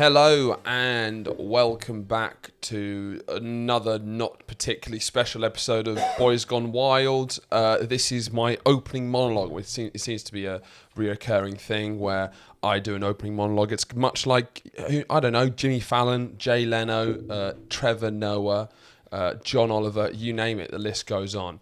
Hello and welcome back to another not particularly special episode of Boys Gone Wild. This is my opening monologue. It seems to be a reoccurring thing where I do an opening monologue. It's much like, I don't know, Jimmy Fallon, Jay Leno, Trevor Noah, John Oliver, you name it, the list goes on.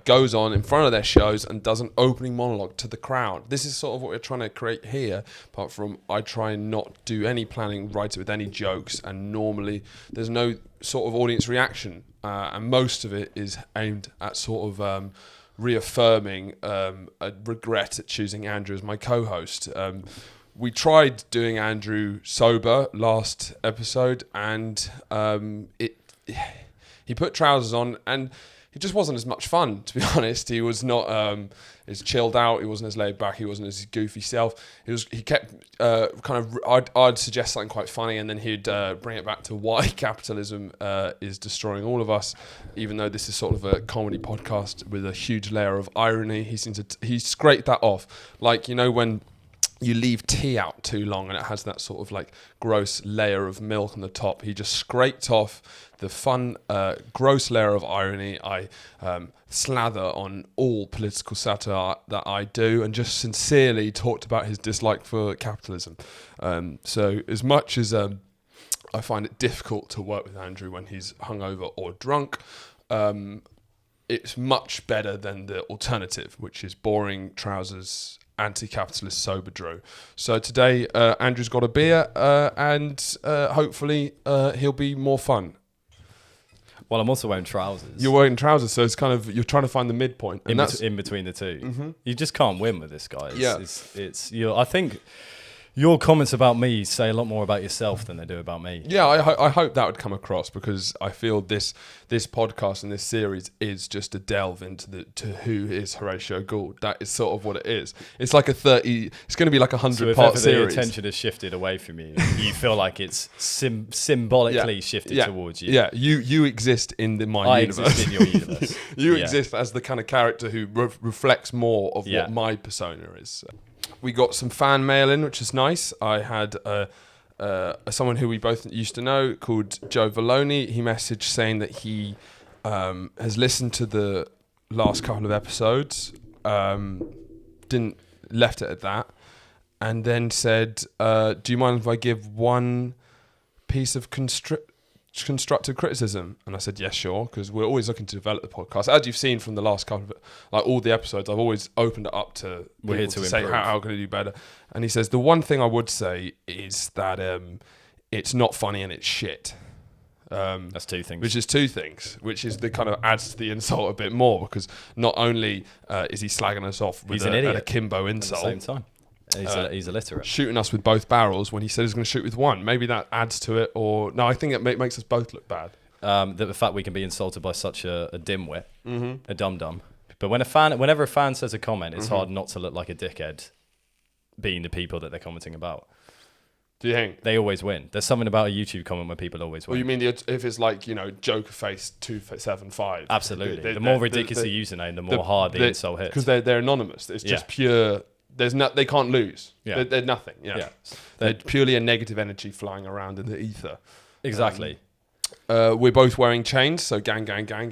Goes on in front of their shows and does an opening monologue to the crowd. This is sort of what we're trying to create here, apart from I try and not do any planning, write it with any jokes, and normally there's no sort of audience reaction, and most of it is aimed at sort of reaffirming a regret at choosing Andrew as my co-host. We tried doing Andrew sober last episode, and he put trousers on and he just wasn't as much fun, to be honest. He was not as chilled out. He wasn't as laid back. He wasn't as goofy self. He kept I'd suggest something quite funny, and then he'd bring it back to why capitalism is destroying all of us, even though this is sort of a comedy podcast with a huge layer of irony. He scraped that off. Like, you know, when you leave tea out too long and it has that sort of like gross layer of milk on the top. He just scraped off the fun, gross layer of irony I slather on all political satire that I do, and just sincerely talked about his dislike for capitalism. So as much as I find it difficult to work with Andrew when he's hungover or drunk, it's much better than the alternative, which is boring trousers, anti-capitalist sober Drew. So today Andrew's got a beer and hopefully he'll be more fun. Well, I'm also wearing trousers. You're wearing trousers, so it's kind of, you're trying to find the midpoint. And that's in between the two. Mm-hmm. You just can't win with this guy. I think your comments about me say a lot more about yourself than they do about me. Yeah, I hope that would come across, because I feel this podcast and this series is just a delve into who is Horatio Gould. That is sort of what it is. It's like it's going to be like a 100-part series. The attention has shifted away from you, you feel like it's symbolically shifted towards you. Yeah, you exist in my universe. I exist in your universe. You exist as the kind of character who reflects more of what my persona is. So. We got some fan mail in, which is nice. I had someone who we both used to know called Joe Valoni. He messaged saying that he has listened to the last couple of episodes, left it at that, and then said, do you mind if I give one piece of constructive criticism? And I said, yes, sure, because we're always looking to develop the podcast. As you've seen from the last couple of, like, all the episodes, I've always opened it up to people to say how can I do better. And he says, the one thing I would say is that it's not funny and it's shit. That's two things. Which is two things, which is the kind of adds to the insult a bit more, because not only is he slagging us off with an akimbo insult at the same time. He's illiterate. Shooting us with both barrels when he said he's going to shoot with one. Maybe that adds to it, or no, I think it makes us both look bad. The fact we can be insulted by such a dimwit, a dum-dum. But whenever a fan says a comment, it's hard not to look like a dickhead being the people that they're commenting about. Do you think? They always win. There's something about a YouTube comment where people always win. Well, you mean if it's like, you know, Joker Face 275? Absolutely. The more ridiculous the username, the more hard the insult hits. Because they're anonymous. It's just pure. They can't lose. Yeah. They're nothing. Yeah. They're purely a negative energy flying around in the ether. Exactly. We're both wearing chains, so gang. Gang. How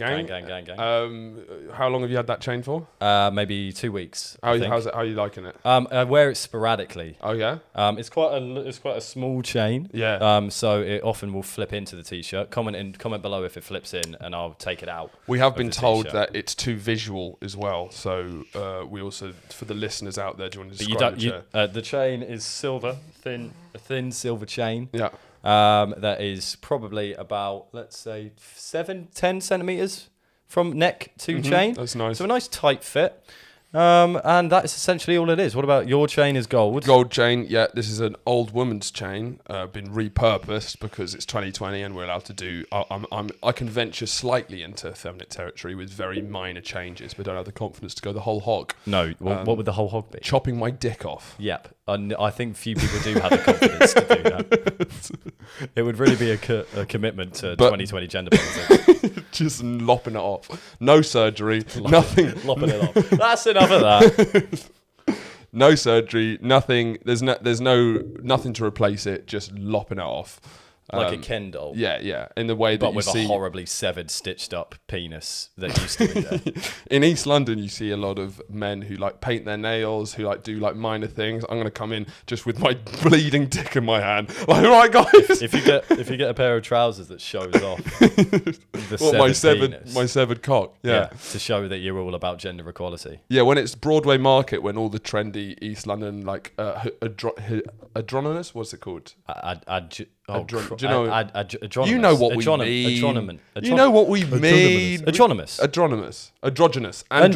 long have you had that chain for? Maybe 2 weeks. How are you liking it? I wear it sporadically. Oh yeah. It's quite a small chain. Yeah. So it often will flip into the t-shirt. Comment below if it flips in, and I'll take it out. We have been told that it's too visual as well. So we also, for the listeners out there, do you want to describe the chain is silver, a thin silver chain. Yeah. That is probably about, let's say, 7-10 centimeters from neck to chain. That's nice. So a nice tight fit. And that is essentially all it is. What about your chain is gold? Gold chain, yeah. This is an old woman's chain, been repurposed because it's 2020 and we're allowed to do... I can venture slightly into effeminate territory with very minor changes, but don't have the confidence to go the whole hog. No, what would the whole hog be? Chopping my dick off. Yep. I think few people do have the confidence to do that. It would really be a commitment to 2020 gender politics. Just lopping it off. No surgery, nothing. Lopping it off. That's enough of that. No surgery, nothing. There's nothing to replace it. Just lopping it off. Like a Ken doll. Yeah. In the way that But you with see a horribly severed, stitched up penis that used to be there. in East London, you see a lot of men who like paint their nails, who like do like minor things. I'm gonna come in just with my bleeding dick in my hand. Like, all right, guys. If you get a pair of trousers that shows off the my severed cock. Yeah. to show that you're all about gender equality. Yeah, when it's Broadway Market, when all the trendy East London like adronymous, what's it called? Do you know? You know what we mean. You know what we mean. Adronymous. Androgynous. Androgynous. And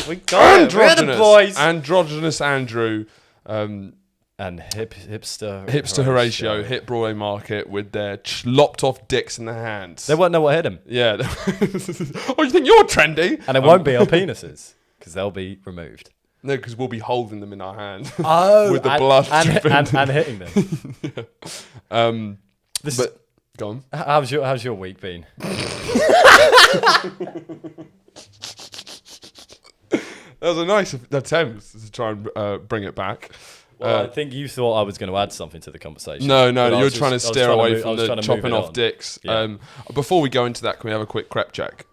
we got it. We're the boys. Androgynous Andrew. And hipster Horatio hit Broadway Market with their lopped off dicks in their hands. They won't know what hit them. Yeah. Oh, you think you're trendy? And it won't be our penises because they'll be removed. No, because we'll be holding them in our hand. Oh, with the blood dripping. and hitting them. Yeah. Go on. How's your week been? That was a nice attempt to try and bring it back. Well, I think you thought I was going to add something to the conversation. No, you're trying to steer away from the chopping off dicks. Yeah. Before we go into that, can we have a quick crep check?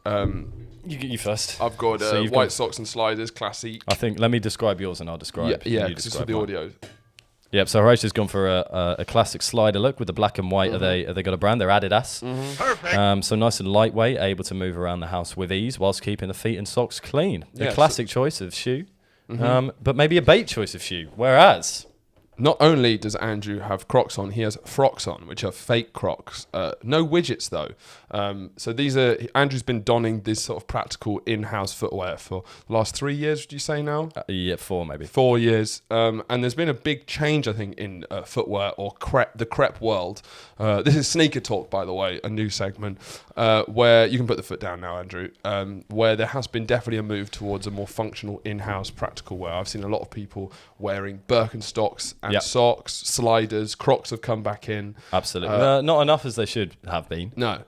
You first. I've got white socks and sliders, classic. I think, let me describe yours and I'll describe. Yeah, because it's for the audio. Yep, so Horatia's gone for a classic slider look with the black and white. Mm-hmm. Have they got a brand? They're Adidas. Mm-hmm. Perfect. So nice and lightweight, able to move around the house with ease whilst keeping the feet and socks clean. Yeah, a classic choice of shoe, but maybe a bait choice of shoe. Whereas... Not only does Andrew have Crocs on, he has frocks on, which are fake Crocs. No widgets, though. So these are... Andrew's been donning this sort of practical in-house footwear for the last 3 years, would you say now? Yeah, 4 maybe. 4 years. And there's been a big change, I think, in footwear or the crep world. This is Sneaker Talk, by the way, a new segment, where... You can put the foot down now, Andrew. Where there has been definitely a move towards a more functional in-house practical wear. I've seen a lot of people wearing Birkenstocks and socks, sliders, Crocs have come back in. Absolutely. Not enough as they should have been. No.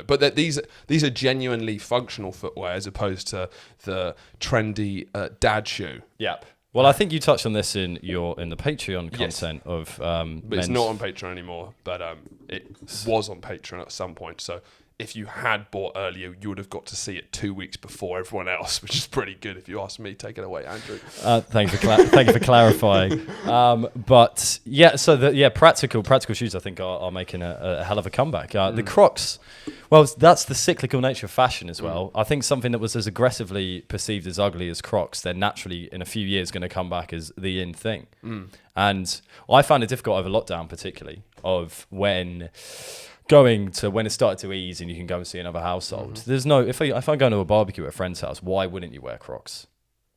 But these are genuinely functional footwear as opposed to the trendy dad shoe. Yep. Well, I think you touched on this in the Patreon content of. But it's not on Patreon anymore. But it was on Patreon at some point. So if you had bought earlier, you would have got to see it 2 weeks before everyone else, which is pretty good if you ask me. Take it away, Andrew. Thank you for clarifying. But yeah, so practical shoes I think are making a hell of a comeback. The Crocs, well, that's the cyclical nature of fashion as well. I think something that was as aggressively perceived as ugly as Crocs, they're naturally in a few years going to come back as the in thing. And I found it difficult over lockdown, particularly of when it started to ease and you can go and see another household. There's no, if I go to a barbecue at a friend's house, why wouldn't you wear Crocs?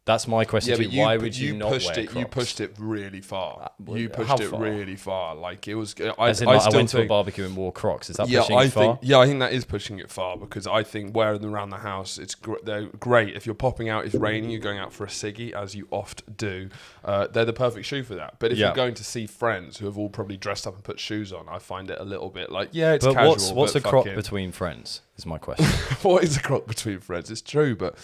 That's my question to you. Why would you not wear Crocs? You pushed it really far. Really far. Like it was. I went to a barbecue and wore Crocs. Is that pushing it far? I think that is pushing it far because I think wearing them around the house, they're great. If you're popping out, it's raining, you're going out for a ciggy, as you oft do. They're the perfect shoe for that. But if you're going to see friends who have all probably dressed up and put shoes on, I find it a little bit like, it's casual. What's a Croc between friends? Is my question. What is a Croc between friends? It's true, but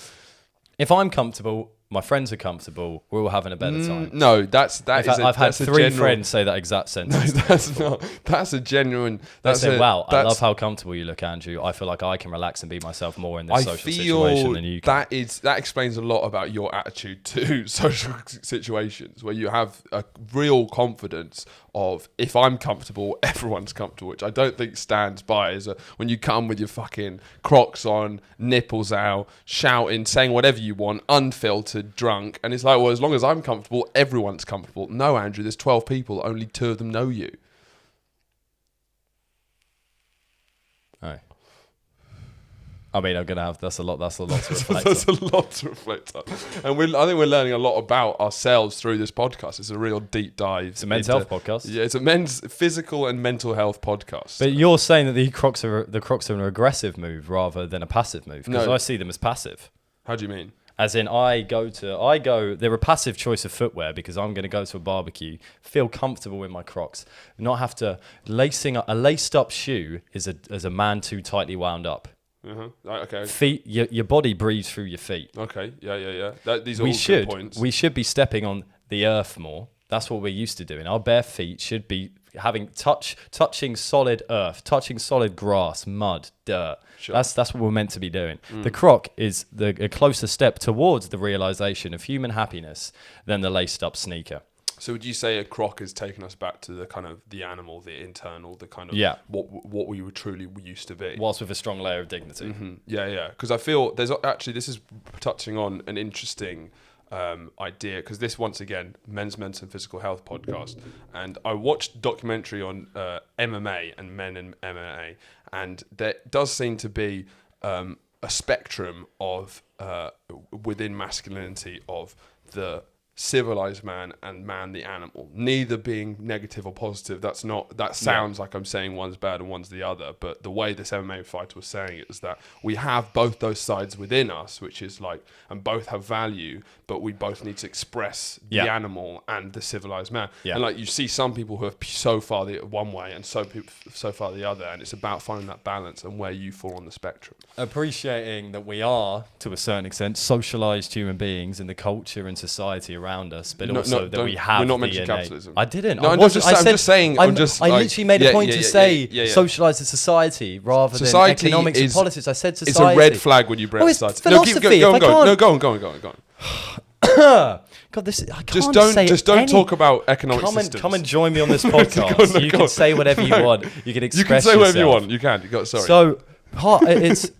if I'm comfortable, my friends are comfortable, we're all having a better time. No, I've had 3 friends say that exact sentence. No, that's a genuine. They say, "Wow, I love how comfortable you look, Andrew. I feel like I can relax and be myself more in this social situation than you can." That explains a lot about your attitude to social situations, where you have a real confidence of if I'm comfortable, everyone's comfortable, which I don't think stands by. When you come with your fucking Crocs on, nipples out, shouting, saying whatever you want, unfiltered, drunk, and it's like, well, as long as I'm comfortable, everyone's comfortable. No, Andrew, there's 12 people, only 2 of them know you. Oh. I mean, that's a lot to reflect That's a lot to reflect on. And I think we're learning a lot about ourselves through this podcast. It's a real deep dive. It's a men's health podcast. Yeah, it's a men's physical and mental health podcast. But you're saying that the Crocs are an aggressive move rather than a passive move? Because I see them as passive. How do you mean? As in, they're a passive choice of footwear because I'm going to go to a barbecue, feel comfortable in my Crocs, not have to a laced up shoe is a man too tightly wound up. Right, okay. Feet, your body breathes through your feet. Okay. Yeah. These are all good points. We should be stepping on the earth more. That's what we're used to doing. Our bare feet should be having touching solid earth, touching solid grass, mud, dirt. Sure. That's what we're meant to be doing. The Croc is a closer step towards the realization of human happiness than the laced up sneaker. So would you say a Croc is taking us back to the kind of the animal, the internal, the kind of what we were truly used to be? Whilst with a strong layer of dignity. Mm-hmm. Yeah. Because I feel there's actually, this is touching on an interesting idea, because this, once again, Men's Mental and Physical Health podcast, and I watched a documentary on MMA and men in MMA, and there does seem to be a spectrum of within masculinity of the civilized man and man the animal, neither being negative or positive. That sounds like I'm saying one's bad and one's the other, but the way this MMA fighter was saying it is that we have both those sides within us, which is like, and both have value, but we both need to express the animal and the civilized man. And like, you see some people who are so far the one way and so far the other, and it's about finding that balance and where you fall on the spectrum. Appreciating that we are, to a certain extent, socialized human beings in the culture and society around us, but also that we have. We're not mentioning capitalism. I didn't. No, I'm just saying. I literally made a point to say socialized society rather than economics and politics. I said society. It's a red flag when you bring up society. Philosophy. Go on. God, this I just can't don't talk about economic systems. Come and join me on this podcast. You can say whatever you want. You can express yourself. You can say whatever you want. You can. Sorry. So. It's.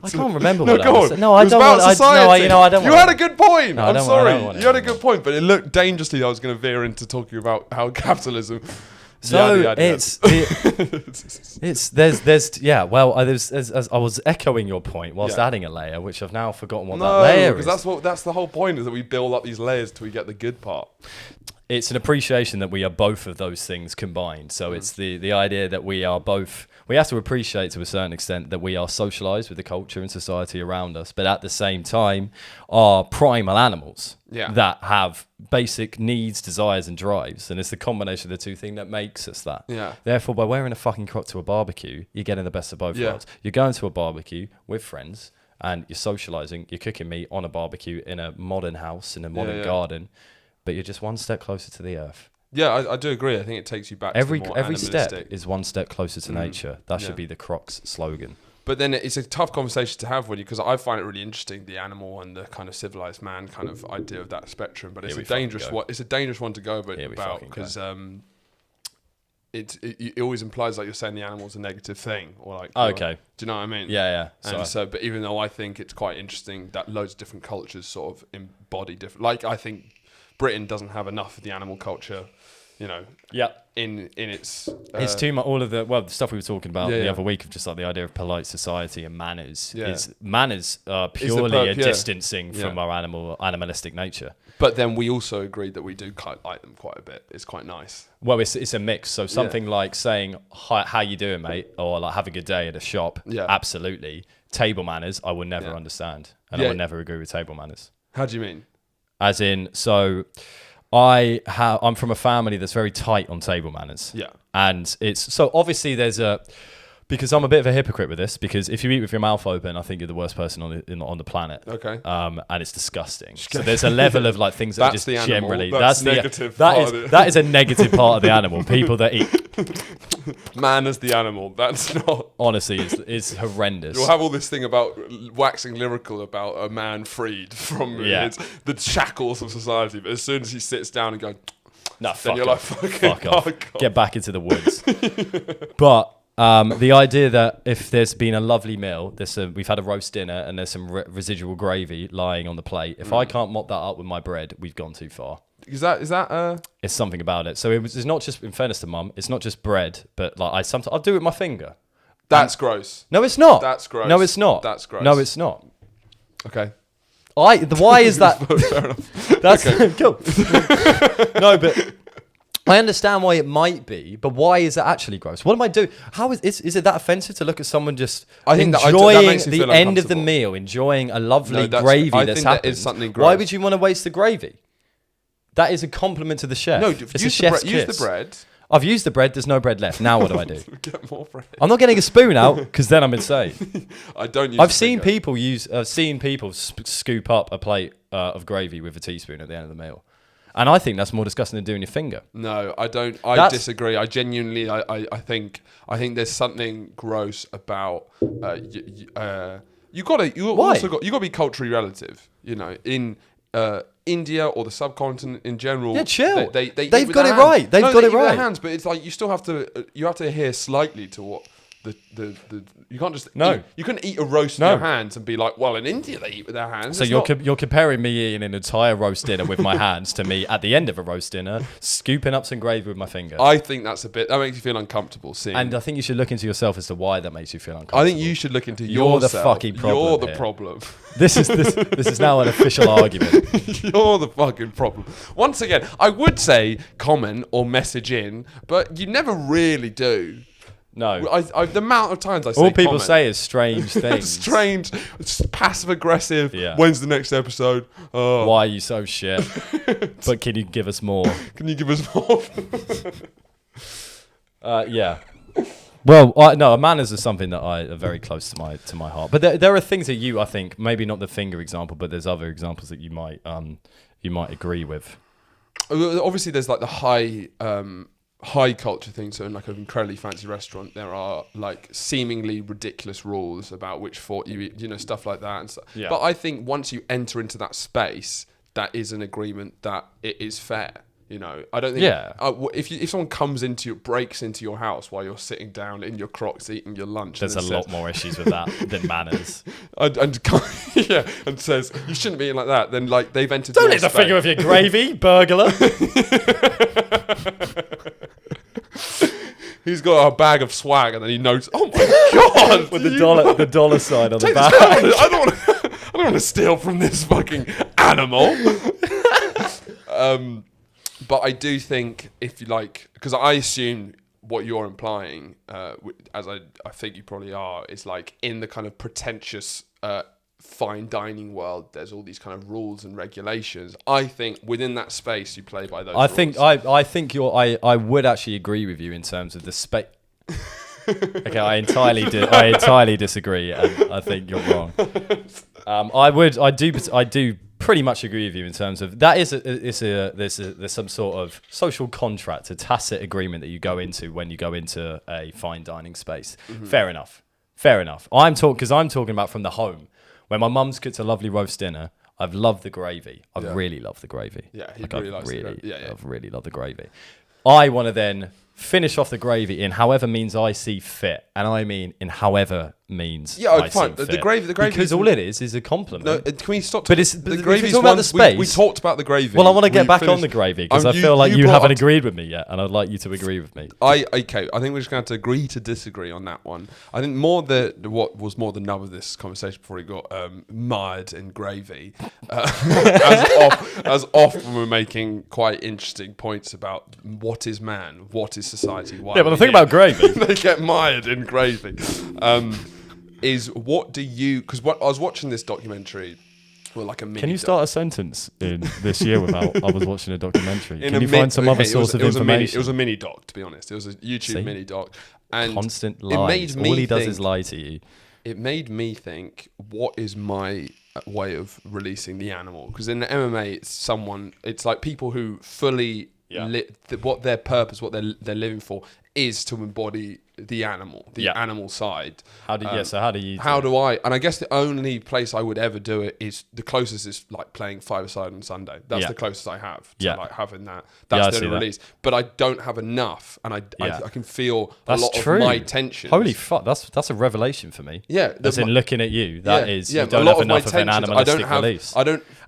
I can't remember what I was. No, I don't want. I don't. You had a good point. No, I'm sorry. You had a good point, but it looked dangerously. I was going to veer into talking about how capitalism. So there's I was echoing your point whilst adding a layer, which I've now forgotten what that layer is. Because that's the whole point, is that we build up these layers till we get the good part. It's an appreciation that we are both of those things combined. So it's the idea that we are both. We have to appreciate to a certain extent that we are socialized with the culture and society around us, but at the same time are primal animals that have basic needs, desires, and drives. And it's the combination of the two things that makes us that. Yeah. Therefore, by wearing a fucking Croc to a barbecue, you're getting the best of both worlds. You're going to a barbecue with friends and you're socializing, you're cooking meat on a barbecue in a modern house, in a modern garden, but you're just one step closer to the earth. Yeah, I do agree. I think it takes you back to the more every step animalistic. is one step closer to nature. That should be the Croc's slogan. But then it's a tough conversation to have with you, because I find it really interesting, the animal and the kind of civilized man kind of idea of that spectrum. But it's a dangerous one. It's a dangerous one to go about, because it always implies like you're saying the animal's a negative thing, or like. Okay. Do you know what I mean? Yeah. And so, but even though I think it's quite interesting that loads of different cultures sort of embody different. Like, I think Britain doesn't have enough of the animal culture, in its. It's too much. All of the stuff we were talking about the other week of just like the idea of polite society and manners. Manners are purely a distancing from our animalistic nature. But then we also agreed that we do quite like them quite a bit. It's quite nice. Well, it's a mix. So something like saying "How you doing, mate?" or like "Have a good day" at a shop. Yeah, absolutely. Table manners, I will never understand, and I would never agree with table manners. How do you mean? As in, so I'm from a family that's very tight on table manners. Yeah. And it's so obviously because I'm a bit of a hypocrite with this, because if you eat with your mouth open, I think you're the worst person on the planet. Okay. And it's disgusting. So there's a level of like things that are just generally that's negative. That is a negative part of the animal. People that eat. Man as the animal. That's not. Honestly, it's horrendous. You'll have all this thing about waxing lyrical about a man freed from the shackles of society, but as soon as he sits down and goes, no, then you're like, fuck off. Get back into the woods. But the idea that if there's been a lovely meal, we've had a roast dinner and there's some residual gravy lying on the plate. If I can't mop that up with my bread, we've gone too far. Is that? It's something about it. So it's not just, in fairness to Mum, it's not just bread, but like I'll do it with my finger. That's gross. No, it's not. That's gross. No, it's not. That's gross. No, it's not. Okay. Why is that? Fair enough. That's cool. No, but I understand why it might be, but why is it actually gross? What am I doing? How is it that offensive to look at someone just enjoying the end of the meal, enjoying a lovely gravy that's happened? That is something gross. Why would you want to waste the gravy? That is a compliment to the chef. No, use the bread. I've used the bread. There's no bread left. Now what do I do? Get more bread. I'm not getting a spoon out because then I'm insane. I don't use I've a seen finger. people scoop up a plate of gravy with a teaspoon at the end of the meal, and I think that's more disgusting than doing your finger. No, I don't. I disagree. I genuinely, I think there's something gross about. You gotta be culturally relative. You know, in India or the subcontinent in general. Yeah, chill. They've got it right. They've got it eat with right. their hands, but it's like you still have to. You have to adhere slightly to what the you can't just No. you couldn't eat a roast No. with your hands and be like, well, in India they eat with their hands. So It's you're not- you're comparing me eating an entire roast dinner with my hands to me at the end of a roast dinner scooping up some gravy with my finger. I think that makes you feel uncomfortable seeing. And I think you should look into yourself as to why that makes you feel uncomfortable. I think you should look into You're the yourself. fucking problem You're the here. problem. This is now an official argument. You're the fucking problem. Once again, I would say comment or message in, but you never really do. No. The amount of times I say All people comment, say is strange things. strange, passive aggressive. Yeah. When's the next episode? Oh, Why are you so shit? But can you give us more? can you give us more? Yeah. Well, no, manners are something that are very close to my heart. But there are things that I think, maybe not the finger example, but there's other examples that you might agree with. Obviously, there's like the high culture thing. So in like an incredibly fancy restaurant, there are like seemingly ridiculous rules about which fork you eat, stuff like that. And stuff. Yeah. But I think once you enter into that space, that is an agreement that it is fair. I don't think. Yeah. If someone breaks into your house while you're sitting down in your Crocs eating your lunch, There's and a lot more issues with that than manners. and says you shouldn't be eating like that, then like they've entered. Don't your lift the space. finger with your gravy, burglar. He's got a bag of swag, and then he notes, "Oh my god!" With the dollar sign on the Take back. this out. I don't want to steal from this fucking animal. But I do think if you like, because I assume what you're implying, as I think you probably are, is like in the kind of pretentious fine dining world, there's all these kind of rules and regulations. I think within that space you play by those rules. I think I would actually agree with you in terms of the space. Okay, I entirely disagree, and I think you're wrong. I do pretty much agree with you in terms of that there's some sort of social contract, a tacit agreement that you go into when you go into a fine dining space. Mm-hmm. Fair enough. I'm talking about from the home. When my mum's cooked a lovely roast dinner, I've loved the gravy. I've really loved the gravy. Yeah, he like, really likes the gravy. Yeah. I've really loved the gravy. I want to then finish off the gravy in however means I see fit, and I mean in however means. Yeah, I fine. see The fit. gravy because all it is a compliment. No, can we stop? But it's the if gravy's you're talking about the one. We space. talked about the gravy. Well, I want to get We back on finished- the gravy because I feel like you brought haven't up- agreed with me yet, and I'd like you to agree with me. Okay. I think we're just going to have to agree to disagree on that one. I think what was more the nub of this conversation before it got mired in gravy, as often we're making quite interesting points about what is man, what is society. Why Yeah, but are the we thing here? about gravy. They get mired in gravy. Is what do you? Because I was watching this documentary. Well, like a mini. Can you start a sentence in this year without I was watching a documentary? In Can a you find some other source of information? It was a mini doc, to be honest. It was a YouTube See? mini doc, and Constant it lies. made me All he does think- is lie to you. It made me think, what is my way of releasing the animal? Because in the MMA, it's like people who fully what their purpose, what they're living for, is to embody the animal, animal side. How do you? How do you? How do I? And I guess the only place I would ever do it is the closest is like playing five-a-side on Sunday. That's the closest I have to like having that. That's I the see only that. release. But I don't have enough, and I can feel That's a lot true. of my tension. Holy fuck! That's a revelation for me. Yeah, As in looking at you, that is you a don't lot have of my enough of an tensions, animalistic release.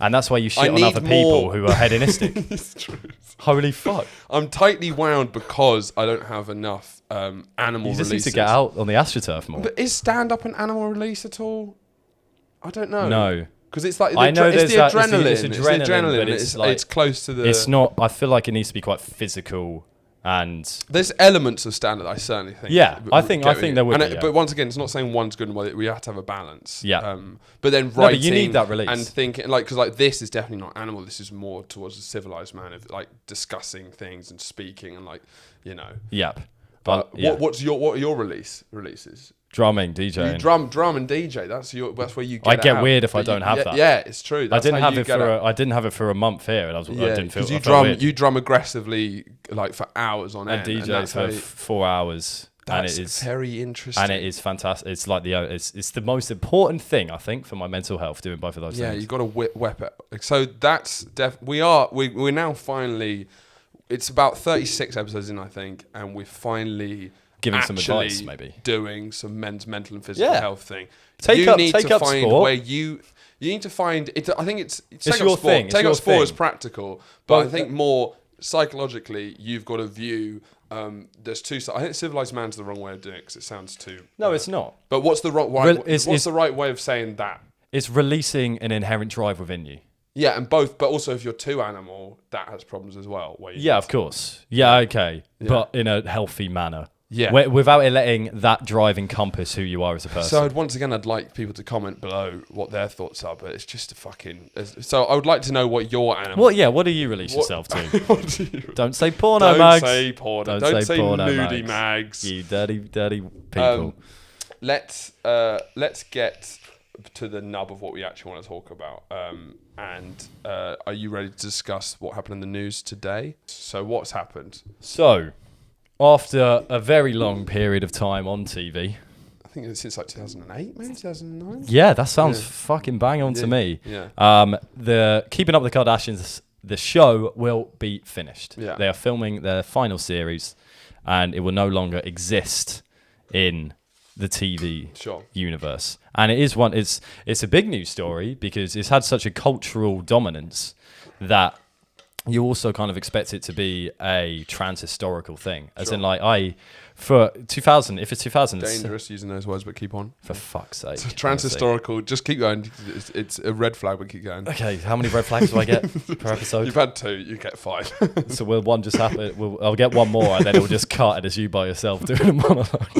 And that's why you I shit on need other people more- who are hedonistic. It's true. Holy fuck! I'm tightly wound because I don't have enough animal You just need releases. to get out on the AstroTurf more. But is stand-up an animal release at all? I don't know. No. Because it's like I know it's the there's adrenaline. it's It's the adrenaline, adrenaline. but it's like- it's close to the. It's not. I feel like it needs to be quite physical And there's elements of standard, I certainly think. Yeah, I think there would be. But once again, it's not saying one's good and one. We have to have a balance. Yeah. But then but you need that release. and thinking because this is definitely not animal. This is more towards a civilized man of discussing things and speaking and Yep. But what are your releases? Drumming, DJing. You drum and DJ. That's where you get. I get out. weird if But I don't have that. Yeah, it's true. I didn't have it for a month here, and I didn't feel. Because you drum aggressively for hours on end, and DJ for 4 hours. That's and it is very interesting. And it is fantastic. It's like it's the most important thing, I think, for my mental health, doing both of those things. Yeah, you've got to whip it. So that's we're now finally. It's about 36 episodes in, I think, and we're finally giving some advice, maybe doing some men's mental and physical health thing. Take up sport. Where you need to find it. I think it's your sport. thing. Take up sport is practical, but I think more psychologically, you've got to view. There's two sides. I think civilized man's the wrong way of doing it because it sounds too. No, it's not. But what's the what's the right way of saying that? It's releasing an inherent drive within you. Yeah, and both. But also, if you're too animal, that has problems as well. Of course. Yeah, okay, but in a healthy manner. Yeah, without it letting that drive encompass who you are as a person. So I'd like people to comment below what their thoughts are, but it's just a fucking. So I would like to know what your animal. What do you release yourself to? Don't say porno mags. Don't say porno. Don't say porno nudie mags. You dirty people. Let's get to the nub of what we actually want to talk about. Are you ready to discuss what happened in the news today? So what's happened? So, after a very long period of time on TV, I think it's since 2008, maybe 2009. Yeah, that sounds fucking bang on to me. Yeah. The Keeping Up with the Kardashians, the show will be finished. Yeah. They are filming their final series, and it will no longer exist in the TV universe. And it is it's a big news story because it's had such a cultural dominance that you also kind of expect it to be a trans-historical thing. As in, for 2000, if it's 2000... Dangerous using those words, but keep on. For fuck's sake. Trans-historical, just keep going. It's a red flag, but keep going. Okay, how many red flags do I get per episode? You've had 2, you get 5. So will one just happen? I'll get one more, and then it'll just cut it as you by yourself doing a monologue.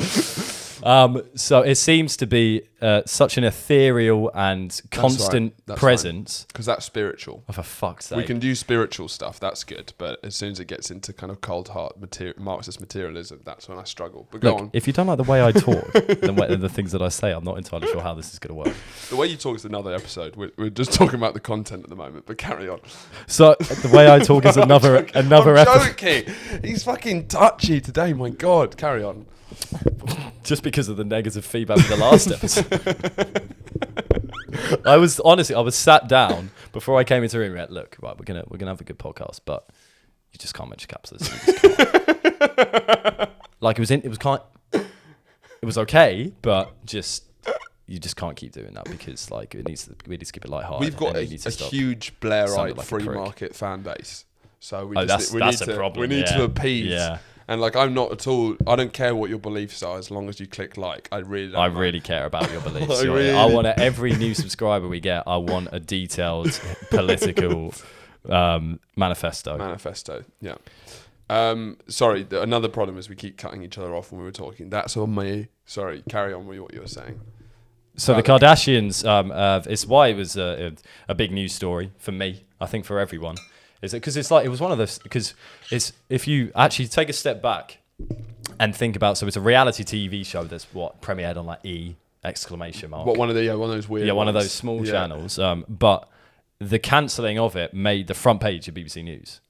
So it seems to be such an ethereal and constant presence. Because that's spiritual. Oh, for fuck's sake. We can do spiritual stuff, that's good. But as soon as it gets into kind of cold heart Marxist materialism, that's when I struggle. But go on. If you don't like the way I talk, the things that I say, I'm not entirely sure how this is going to work. The way you talk is another episode. We're just talking about the content at the moment, but carry on. So the way I talk is another episode. I'm joking. He's fucking touchy today, my God. Carry on. Just because of the negative feedback of the last episode. I was sat down before I came into the room. Right, look, right, we're gonna have a good podcast, but you just can't mention capsules. Like it was okay, but you just can't keep doing that because we need to keep it lighthearted. We've got a huge Blairite free market fan base, so we need to appease. Yeah. And I'm not at all. I don't care what your beliefs are as long as you click like. I really care about your beliefs. I want every new subscriber we get. I want a detailed political manifesto. Yeah. Sorry. Another problem is we keep cutting each other off when we were talking. That's on me. Sorry. Carry on with what you were saying. So the Kardashians. It's why it was a big news story for me. I think for everyone. Is it because it was one of those? Because if you actually take a step back and think about, so it's a reality TV show that's premiered on E ! One of those weird. One of those small channels. But the cancelling of it made the front page of BBC News.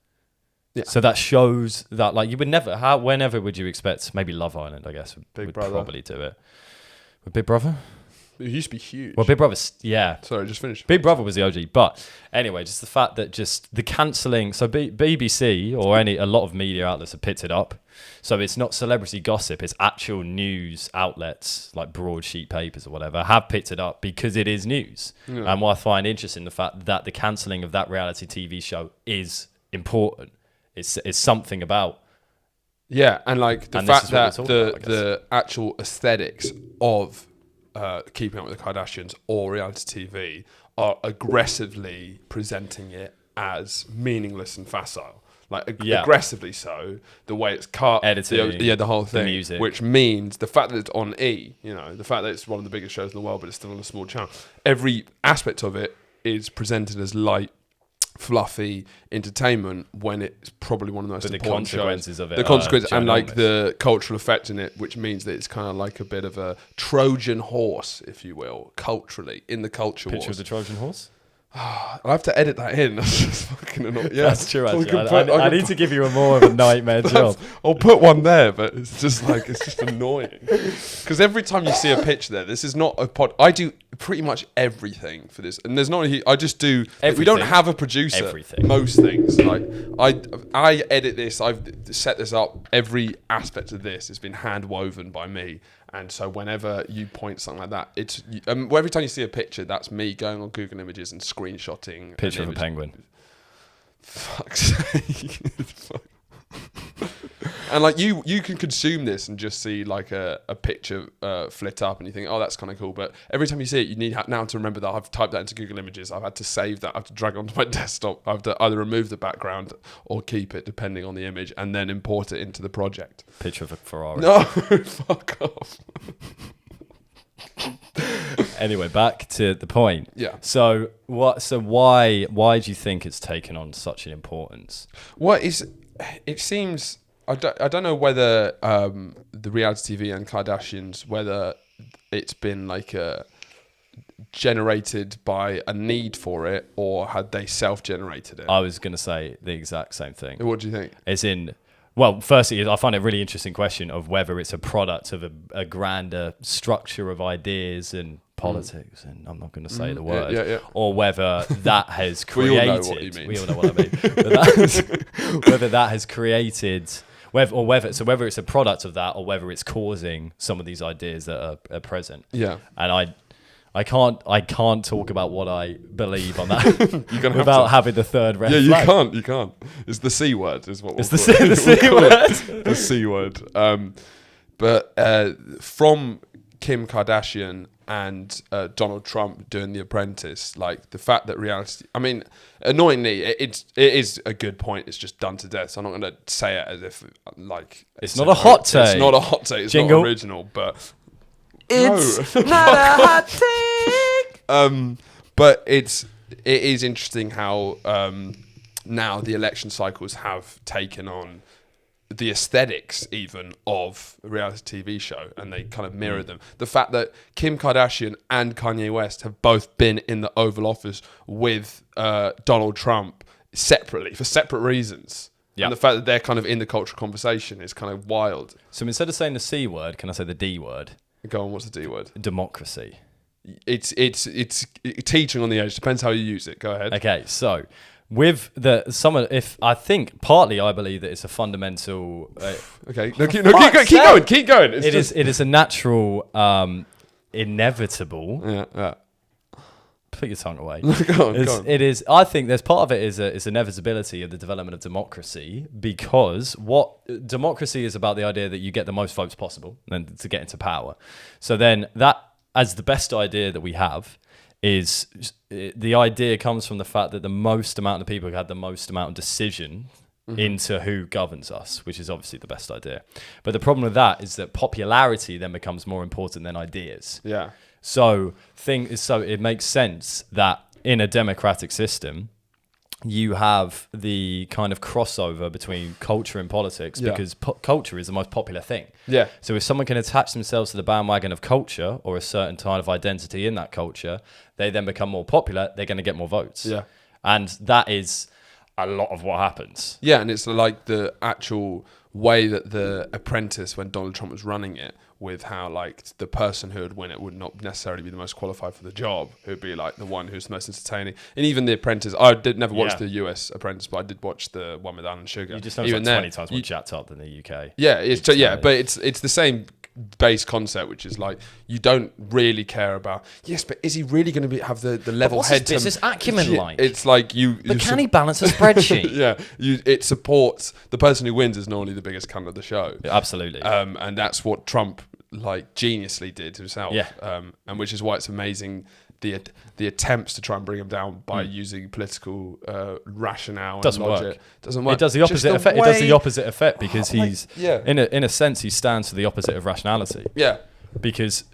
Yeah. So that shows that you would never. Whenever would you expect? Maybe Love Island, I guess, would probably do it. With Big Brother. It used to be huge. Well, Big Brother's, yeah. Sorry, just finish. Big Brother was the OG. But anyway, just the fact that just the cancelling. So BBC or a lot of media outlets have picked it up. So it's not celebrity gossip. It's actual news outlets like broadsheet papers or whatever have picked it up because it is news. Yeah. And what I find interesting, the fact that the cancelling of that reality TV show is important. It's something about. Yeah, and the fact that the actual aesthetics of Keeping Up with the Kardashians or reality TV are aggressively presenting it as meaningless and facile. like aggressively so. The way it's cut, editing, the whole thing, the music. which means the fact that it's on E, the fact that it's one of the biggest shows in the world, but it's still on a small channel. Every aspect of it is presented as light, fluffy entertainment when it's probably one of the most important consequences shows. of it, the consequences and like ginormous. the cultural effect in it, which means that it's kind of like a bit of a Trojan horse, if you will, culturally in the culture Picture wars. of the Trojan horse. I'll have to edit that in. That's just fucking annoying. Yeah, That's true. So Actually, I need to give you a more of a nightmare job. I'll put one there, but it's just annoying. Because every time you see a picture there, this is not a pod. I do pretty much everything for this, and there's not. I just do. If we don't have a producer, Everything. most things. Like I edit this. I've set this up. Every aspect of this has been hand woven by me. And so whenever you point something like that, it's every time you see a picture, that's me going on Google Images and screenshotting. Picture of a penguin. Fuck's sake. And like you can consume this and just see like a picture flit up and you think, oh, that's kind of cool. But every time you see it, you need now to remember that I've typed that into Google Images. I've had to save that. I have to drag it onto my desktop. I have to either remove the background or keep it depending on the image and then import it into the project. Picture of a Ferrari. No, fuck off. Anyway, back to the point. Yeah. So why do you think it's taken on such an importance? It seems I don't know whether the reality TV and Kardashians, whether it's been like generated by a need for it or had they self-generated it. I was going to say the exact same thing. What do you think? As in, well, firstly, I find it a really interesting question of whether it's a product of a grander structure of ideas and politics, and I'm not going to say the word, yeah. or whether that has We created. all know what you mean. We all know what I mean. Whether that has created, whether it's a product of that, or whether it's causing some of these ideas that are present. Yeah. And I can't talk about what I believe on that You're gonna without have having the third red to. flag. You can't. It's the C word, is what It's we'll the call it. C We'll call word. it the C word. But from Kim Kardashian and Donald Trump doing The Apprentice, like the fact that reality, I mean, annoyingly, it is a good point. It's just done to death. So I'm not going to say it as if like It's not a hot take. It's not a hot take. It's Jingle. not original, but It's no. not a hot take. But it is interesting how now the election cycles have taken on the aesthetics even of a reality TV show, and they kind of mirror them. The fact that Kim Kardashian and Kanye West have both been in the Oval Office with Donald Trump separately for separate reasons. Yeah. And the fact that they're kind of in the cultural conversation is kind of wild. So instead of saying the C word, can I say the D word? Go on, what's the D word? Democracy. It's teaching on the edge. Depends how you use it. Go ahead. Okay, so with I believe that it's a fundamental. Okay. Keep going. It's It is a natural, inevitable. Yeah. Put your tongue away. Go on. It is. I think there's part of it is inevitability of the development of democracy, because what democracy is about the idea that you get the most votes possible and to get into power. So then that, as the best idea that we have, is the idea comes from the fact that the most amount of people who had the most amount of decision into who governs us, which is obviously the best idea. But the problem with that is that popularity then becomes more important than ideas. Yeah. So it makes sense that in a democratic system, you have the kind of crossover between culture and politics, because culture is the most popular thing. Yeah. So if someone can attach themselves to the bandwagon of culture or a certain kind of identity in that culture, they then become more popular, they're going to get more votes. Yeah. And that is a lot of what happens. Yeah, and it's like the actual way that The Apprentice, when Donald Trump was running it, with how like the person who would win it would not necessarily be the most qualified for the job, who'd be like the one who's the most entertaining. And even The Apprentice, I did never watch the US Apprentice, but I did watch the one with Alan Sugar. You just know even it's like 20 times more jacked up than the UK. Yeah, but it's the same base concept, which is like you don't really care about. Yes, but is he really going to have the level what's head? his business acumen like? It's like But can he balance a spreadsheet? Yeah, it supports the person who wins is normally the biggest cunt of the show. Yeah, absolutely. And that's what Trump like geniusly did himself. Yeah. And which is why it's amazing the attempts to try and bring him down by using political rationale Doesn't and logic work. doesn't work. It does the opposite effect. It does the opposite effect because he's in a sense he stands for the opposite of rationality. Yeah. Because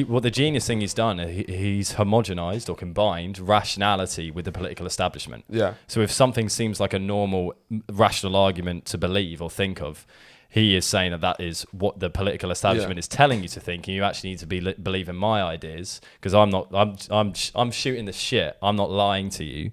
what the genius thing he's done, he's homogenized or combined rationality with the political establishment. Yeah. So if something seems like a normal rational argument to believe or think of, he is saying that is what the political establishment is telling you to think, and you actually need to believe in my ideas because I'm shooting the shit. I'm not lying to you,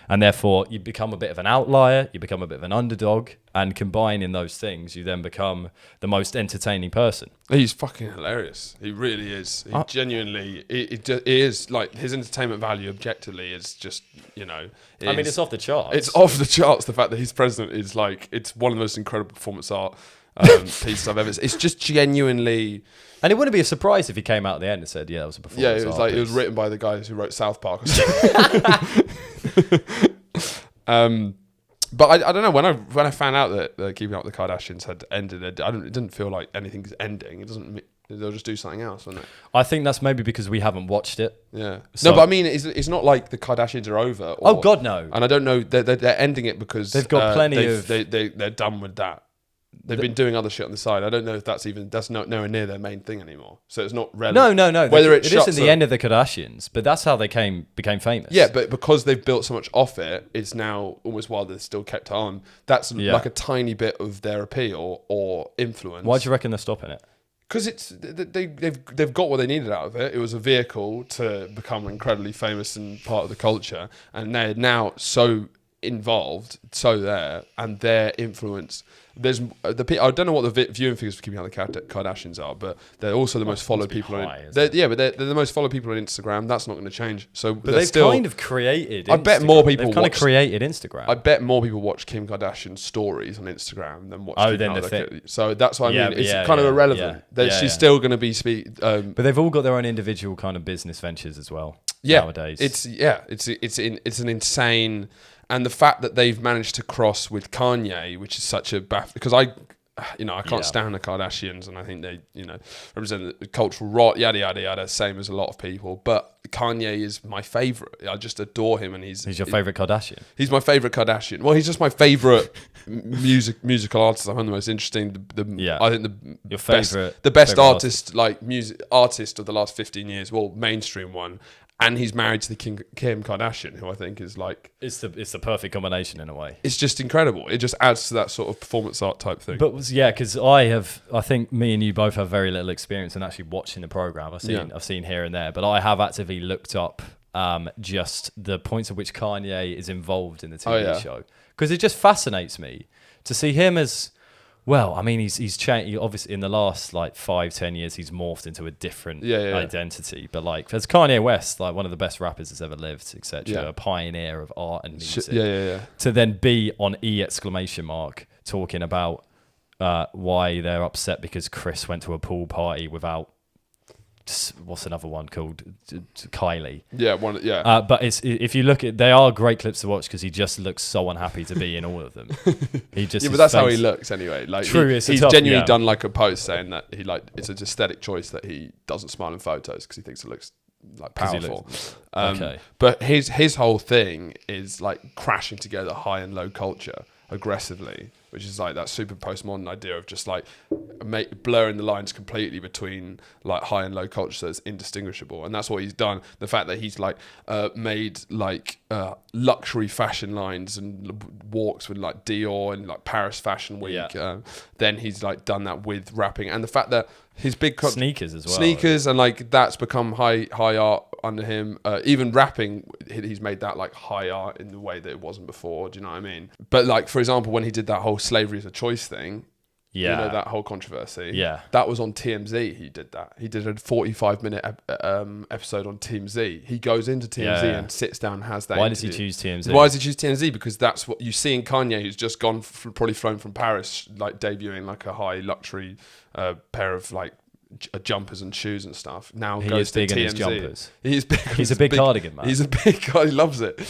and therefore you become a bit of an outlier. You become a bit of an underdog, and combining those things, you then become the most entertaining person. He's fucking hilarious. He really is. He genuinely, it is like his entertainment value objectively is just, I mean, it's off the charts. It's off the charts. The fact that he's president is like, it's one of the most incredible performance art pieces I've ever seen. It's just genuinely. And it wouldn't be a surprise if he came out at the end and said, yeah, that was a performance art. Yeah, it was like, it was written by the guys who wrote South Park or something. But I don't know, when I found out that Keeping Up with the Kardashians had ended, it didn't feel like anything's ending. It doesn't. They'll just do something else, won't it? I think that's maybe because we haven't watched it. Yeah. So, no, but I mean, it's not like the Kardashians are over. Oh God, no. And I don't know. They're ending it because they've got plenty of. They're done with that. They've been doing other shit on the side. I don't know if that's nowhere near their main thing anymore. So it's not relevant. No. Whether it isn't the end of the Kardashians, but that's how they became famous. Yeah, but because they've built so much off it, it's now almost while they're still kept on. That's like a tiny bit of their appeal or influence. Why do you reckon they're stopping it? Because they've got what they needed out of it. It was a vehicle to become incredibly famous and part of the culture, and they're now so involved, so there, and their influence. There's I don't know what the viewing figures for Keeping Up with the Kardashians are, but they're also the most followed people. But they're the most followed people on Instagram. That's not going to change. So, but they've kind of created. I bet more people. They've kind of created Instagram. I bet more people watch Kim Kardashian's stories on Instagram than watch. So that's what I mean. It's kind of irrelevant. She's still going to be but they've all got their own individual kind of business ventures as well. Yeah, nowadays. It's an insane. And the fact that they've managed to cross with Kanye, which is such a because I can't stand the Kardashians, and I think they, represent the cultural rot, yada yada yada, same as a lot of people. But Kanye is my favorite. I just adore him, and he's your favorite Kardashian. He's my favorite Kardashian. Well, he's just my favorite musical artist. I find the most interesting. I think the best artist, like music artist of the last 15 years. Well, mainstream one. And he's married to the Kim Kardashian, who I think is like... It's the perfect combination in a way. It's just incredible. It just adds to that sort of performance art type thing. But yeah, because I think me and you both have very little experience in actually watching the program. I've seen here and there, but I have actively looked up just the points at which Kanye is involved in the TV show. Because it just fascinates me to see him as... Well, I mean, he's changed. Obviously, in the last 5-10 years, he's morphed into a different identity. But as Kanye West, one of the best rappers that's ever lived, etc., a pioneer of art and music, to then be on ! Talking about why they're upset because Chris went to a pool party without. What's another one called? Kylie. But if you look at, they are great clips to watch because he just looks so unhappy to be in all of them. He just but that's how he looks anyway. True, he's genuinely done a post saying that it's an aesthetic choice that he doesn't smile in photos because he thinks it looks powerful. But his whole thing is crashing together high and low culture aggressively, which is that super postmodern idea of just blurring the lines completely between high and low culture so it's indistinguishable. And that's what he's done. The fact that he's made luxury fashion lines and walks with Dior and Paris Fashion Week. Then he's done that with rapping, and the fact that his big sneakers as well. Sneakers and that's become high art under him. Even rapping, he's made that high art in the way that it wasn't before. Do you know what I mean? But for example, when he did that whole slavery as a choice thing, that whole controversy. Yeah, that was on TMZ. He did that. He did a 45-minute episode on TMZ. He goes into TMZ and sits down and has that. Why does he choose TMZ? Why does he choose TMZ? Because that's what you see in Kanye, who's just gone, probably flown from Paris, debuting a high luxury pair of jumpers and shoes and stuff. Now he goes is big to TMZ. in his jumpers. He's big. He's a big cardigan man. He's a big guy. He loves it.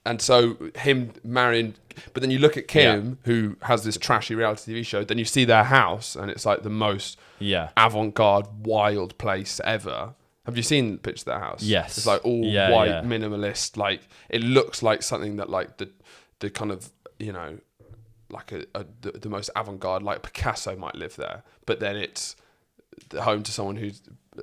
And so him marrying, but then you look at Kim, who has this trashy reality TV show. Then you see their house, and it's the most avant-garde, wild place ever. Have you seen the picture of their house? Yes. It's like all white, minimalist. Like it looks like something that like the kind of, you know, like the most avant-garde, like Picasso might live there. But then it's the home to someone who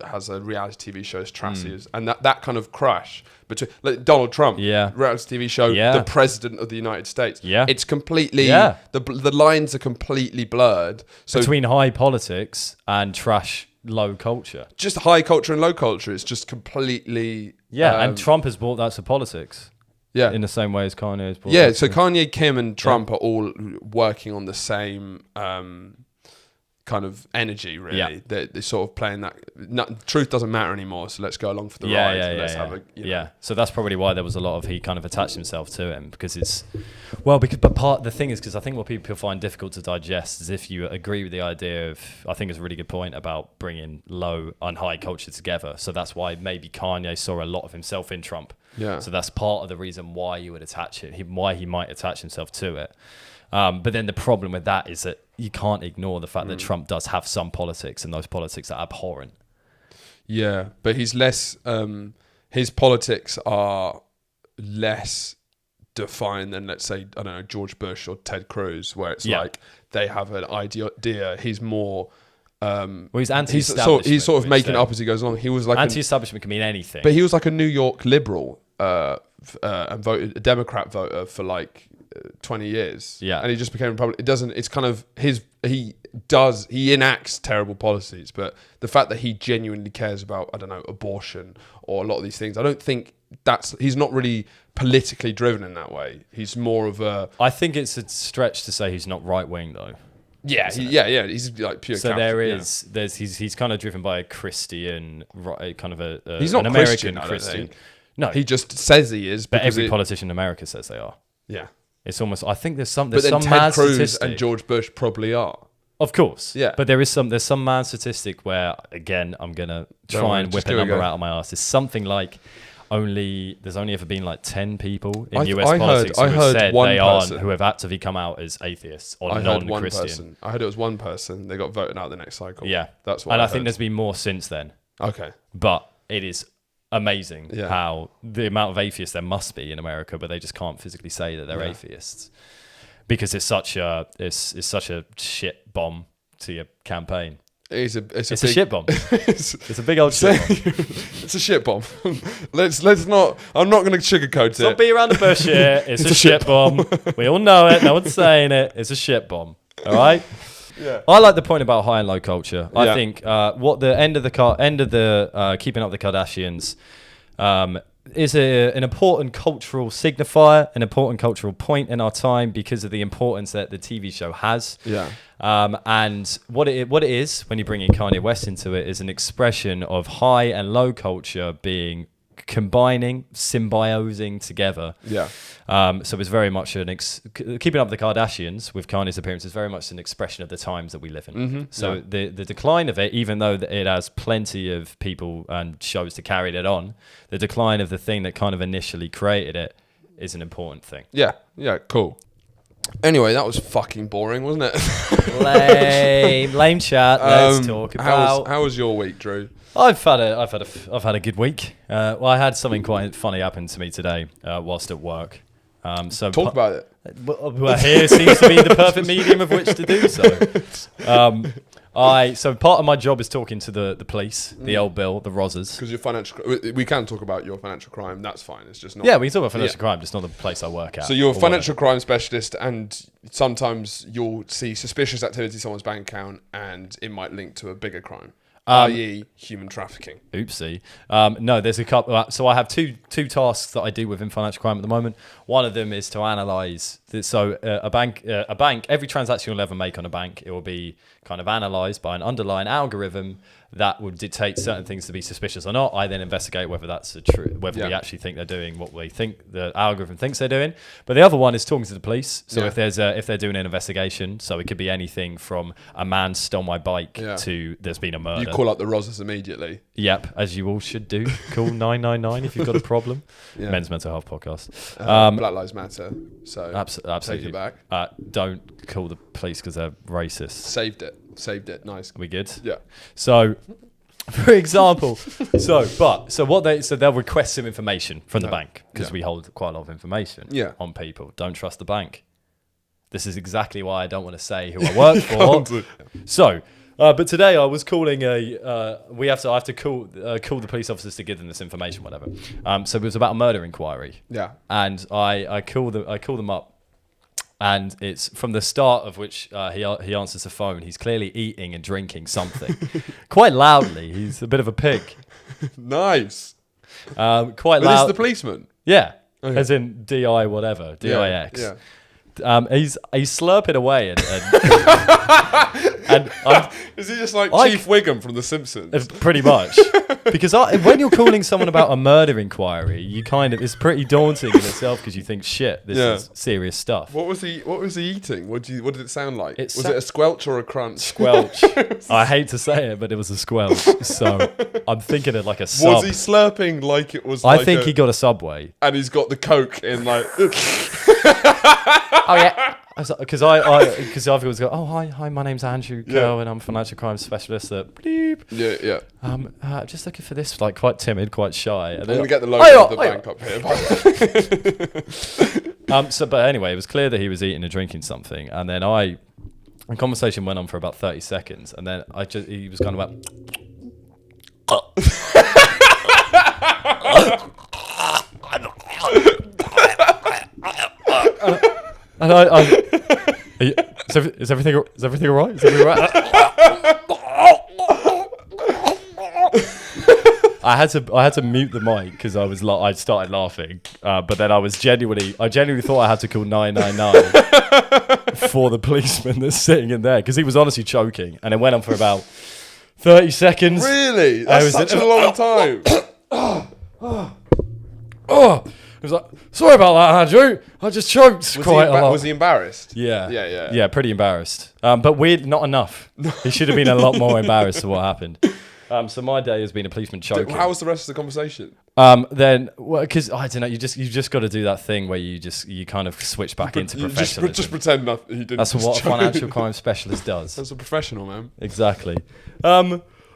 has a reality TV show as trashy as, and that kind of crash between like Donald Trump, reality TV show, the president of the United States. Yeah, it's completely the lines are completely blurred. So between high politics and trash low culture, just high culture and low culture is just completely and Trump has brought that to politics. Yeah, in the same way as Kanye has brought. Yeah, so Kanye, Kim, and Trump are all working on the same kind of energy, really. Yeah. They're sort of playing that. Truth doesn't matter anymore, so let's go along for the ride. Let's have a. You know. So that's probably why there was a lot of he kind of attached himself to him because it's, the thing is because I think what people find difficult to digest is if you agree with the idea of, I think it's a really good point about bringing low and high culture together. So that's why maybe Kanye saw a lot of himself in Trump. Yeah. So that's part of the reason why you would attach it, why he might attach himself to it. But then the problem with that is that you can't ignore the fact that Trump does have some politics, and those politics are abhorrent. Yeah, but he's less. His politics are less defined than, let's say, I don't know, George Bush or Ted Cruz, where it's like they have an idea. He's more. He's anti-establishment. He's sort of making it up as he goes along. He was like anti-establishment can mean anything, but he was like a New York liberal and voted a Democrat voter for like 20 years. Yeah, and he just became Republican. It doesn't. It's kind of he enacts terrible policies, but the fact that he genuinely cares about, I don't know, abortion or a lot of these things, I don't think he's not really politically driven in that way. He's more of a. I think it's a stretch to say he's not right wing though. Yeah, he's like pure. So Catholic, he's kind of driven by a Christian, kind of he's not an Christian, American Christian. No, he just says he is. But every politician in America says they are. Yeah, it's almost. I think there's some Ted mad Cruz statistic. and George Bush probably are. Of course, yeah. But there's some mad statistic where, again, I'm gonna try and whip a number out of my ass. It's something like. There's only ever been like 10 people in US politics who have said who have actively come out as atheists or non-Christian. I heard it was one person. They got voted out the next cycle. Yeah, that's what. And I think there's been more since then. Okay, but it is amazing how the amount of atheists there must be in America, but they just can't physically say that they're atheists because it's such a shit bomb to your campaign. It's a shit bomb. It's a big old shit bomb. It's a shit bomb. let's not. I'm not going to sugarcoat it. Don't be around the bush here. It's a shit bomb. We all know it. No one's saying it. It's a shit bomb. All right. Yeah. I like the point about high and low culture. I think what the end of the Keeping Up with the Kardashians is an important cultural signifier, an important cultural point in our time because of the importance that the TV show has. Yeah. And what it is when you bring in Kanye West into it is an expression of high and low culture being combining, symbiosing together. Yeah. So it's very much Keeping Up with the Kardashians with Kanye's appearance is very much an expression of the times that we live in. Mm-hmm. So the decline of it, even though it has plenty of people and shows to carry it on, the decline of the thing that kind of initially created it is an important thing. Yeah. Yeah. Cool. Anyway, that was fucking boring, wasn't it? Lame chat. Let's talk about. How was your week, Drew? I've had a good week. Well, I had something quite funny happen to me today whilst at work. So talk about it. Well, here seems to be the perfect medium of which to do so. So part of my job is talking to the police, the old Bill, the Rozzers. Because we can talk about your financial crime. That's fine. It's just not. Yeah, we can talk about financial crime, just not the place I work at. So you're a financial crime specialist, and sometimes you'll see suspicious activity in someone's bank account, and it might link to a bigger crime. i.e. human trafficking. Oopsie. No, there's a couple. So I have two tasks that I do within financial crime at the moment. One of them is to analyse. So a bank, every transaction you'll ever make on a bank, it will be kind of analysed by an underlying algorithm that would dictate certain things to be suspicious or not. I then investigate whether that's true, whether we actually think they're doing what we think the algorithm thinks they're doing. But the other one is talking to the police. So if they're doing an investigation, so it could be anything from a man stole my bike to there's been a murder. You call up the Rozzers immediately. Yep, as you all should do. Call 999 if you've got a problem. Men's Mental Health Podcast. Black Lives Matter. So absolutely. Take it back. Don't call the police because they're racist. Saved it. Nice. Are we good? Yeah. So For example, so they'll request some information from the bank because we hold quite a lot of information on people. Don't trust the bank. This is exactly why I don't want to say who I work for. So, but today I was calling I have to call the police officers to give them this information, whatever. So it was about a murder inquiry. Yeah. And I call them up. And it's from the start of which he answers the phone. He's clearly eating and drinking something quite loudly. He's a bit of a pig. Nice. Quite loud. loud. This is the policeman? Yeah. Okay. As in DI whatever. DIX. Yeah. He's slurping away and is he just like Chief Wiggum from The Simpsons? Pretty much. Because when you're calling someone about a murder inquiry, you it's pretty daunting in itself because you think, shit, this is serious stuff. What was he eating? What did it sound like? Was it a squelch or a crunch? Squelch. I hate to say it, but it was a squelch. So I'm thinking of like a sub. Was he slurping like it was? I think he got a Subway, and he's got the Coke in like. Oh yeah, because I was going. Oh hi, my name's Andrew Curl, and I'm a financial crime specialist at Bleep. Yeah. Just looking for this, like quite timid, quite shy. And I'm gonna get the logo of the bank up here. But anyway, it was clear that he was eating and drinking something, and then the conversation went on for about 30 seconds, and then he was kind of like. And is everything all right? Is everything all right? I had to mute the mic because I started laughing, but then I genuinely thought I had to call 999 for the policeman that's sitting in there because he was honestly choking, and it went on for about 30 seconds. Really? That's such a long time. He was like, sorry about that, Andrew. I just choked quite a lot. Was he embarrassed? Yeah. Yeah, pretty embarrassed. But weird, not enough. He should have been a lot more embarrassed for what happened. So my day has been a policeman choking. How was the rest of the conversation? Because I don't know, you just got to do that thing where you kind of switch back into professionalism. Just pretend nothing. He didn't. That's what a financial crime specialist does. That's a professional, man. Exactly.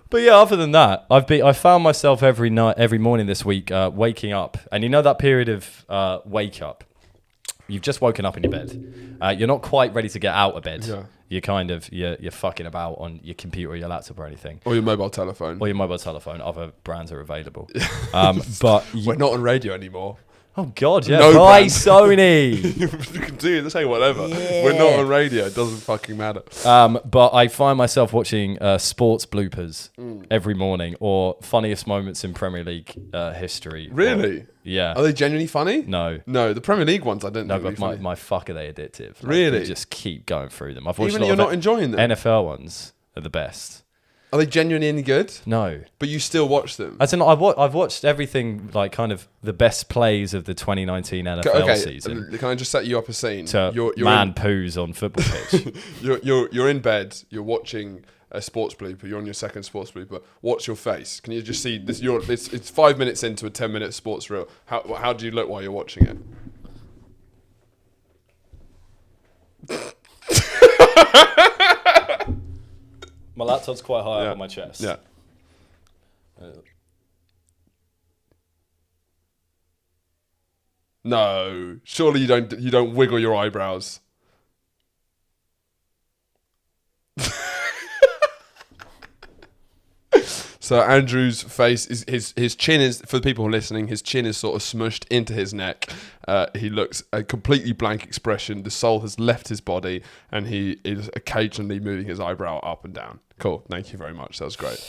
But yeah, other than that, I found myself every morning this week waking up, and you know that period of wake up. You've just woken up in your bed. You're not quite ready to get out of bed. Yeah. You're fucking about on your computer or your laptop or anything. Or your mobile telephone. Other brands are available. But we're not on radio anymore. Oh God, yeah. No bye, Sony. You can say whatever. Yeah. We're not on radio. It doesn't fucking matter. But I find myself watching sports bloopers every morning or funniest moments in Premier League history. Really? Yeah. Are they genuinely funny? No. No, the Premier League ones I don't know. No, but my fuck are they addictive. Really? They just keep going through them. I've watched Even you're not enjoying them? NFL ones are the best. Are they genuinely any good? No. But you still watch them? As in, I've watched everything, like kind of the best plays of the 2019 NFL season. Can I just set you up a scene? You're poos on football pitch. you're in bed. You're watching a sports blooper. You're on your second sports blooper. What's your face? Can you just see this? It's 5 minutes into a 10-minute sports reel. How do you look while you're watching it? My laptop's quite high up on my chest. Yeah. No, surely you don't wiggle your eyebrows. So Andrew's face is his chin is, for the people listening, his chin is sort of smushed into his neck. He looks a completely blank expression. The soul has left his body, and he is occasionally moving his eyebrow up and down. Cool, thank you very much. That was great.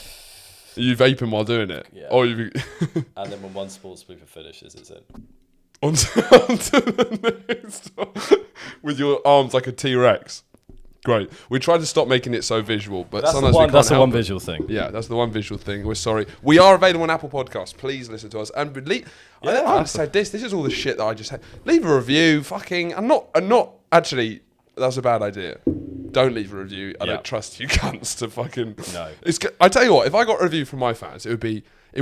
Are you vaping while doing it? Yeah. Or and then when one sports blooper finishes, it's in. onto the next one. With your arms like a T-Rex. Great. We tried to stop making it so visual, but that's sometimes we can't that's the help one it. visual thing. Yeah, that's the one visual thing. We're sorry. We are available on Apple Podcasts. Please listen to us. And I said this. This is all the shit that I just had. Leave a review. Fucking. I'm not actually. That's a bad idea. Don't leave a review. I don't trust you cunts to fucking. No. I tell you what. If I got a review from my fans, it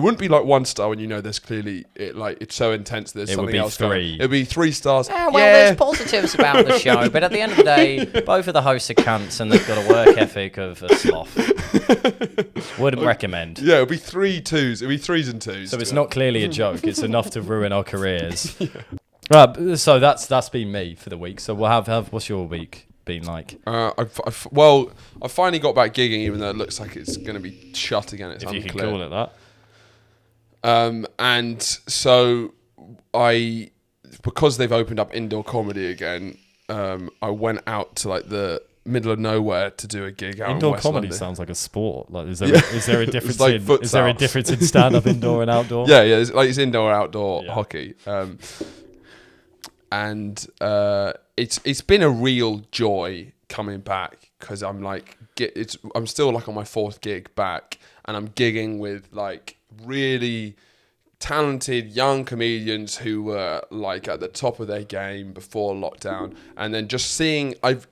wouldn't be like 1 star when you know there's clearly it's so intense there's something else going. It would be 3 stars. There's positives about the show, but at the end of the day, both of the hosts are cunts and they've got a work ethic of a sloth. Wouldn't recommend. Yeah, it'll be 3 2s. It'll be 3s and 2s. So it's not clearly a joke. It's enough to ruin our careers. Right, so that's been me for the week. So we'll have what's your week been like? I finally got back gigging, even though it looks like it's going to be shut again. It's If unclear. you can call it that. And so because they've opened up indoor comedy again, I went out to like the middle of nowhere to do a gig out Indoor in West comedy London. sound like a sport. Like, is there a difference like in futsal. stand-up indoor and outdoor? Yeah, it's indoor outdoor Yeah. hockey. And it's been a real joy coming back because I'm like I'm still like on my 4th gig back, and I'm gigging with like really talented young comedians who were like at the top of their game before lockdown, and then just seeing I've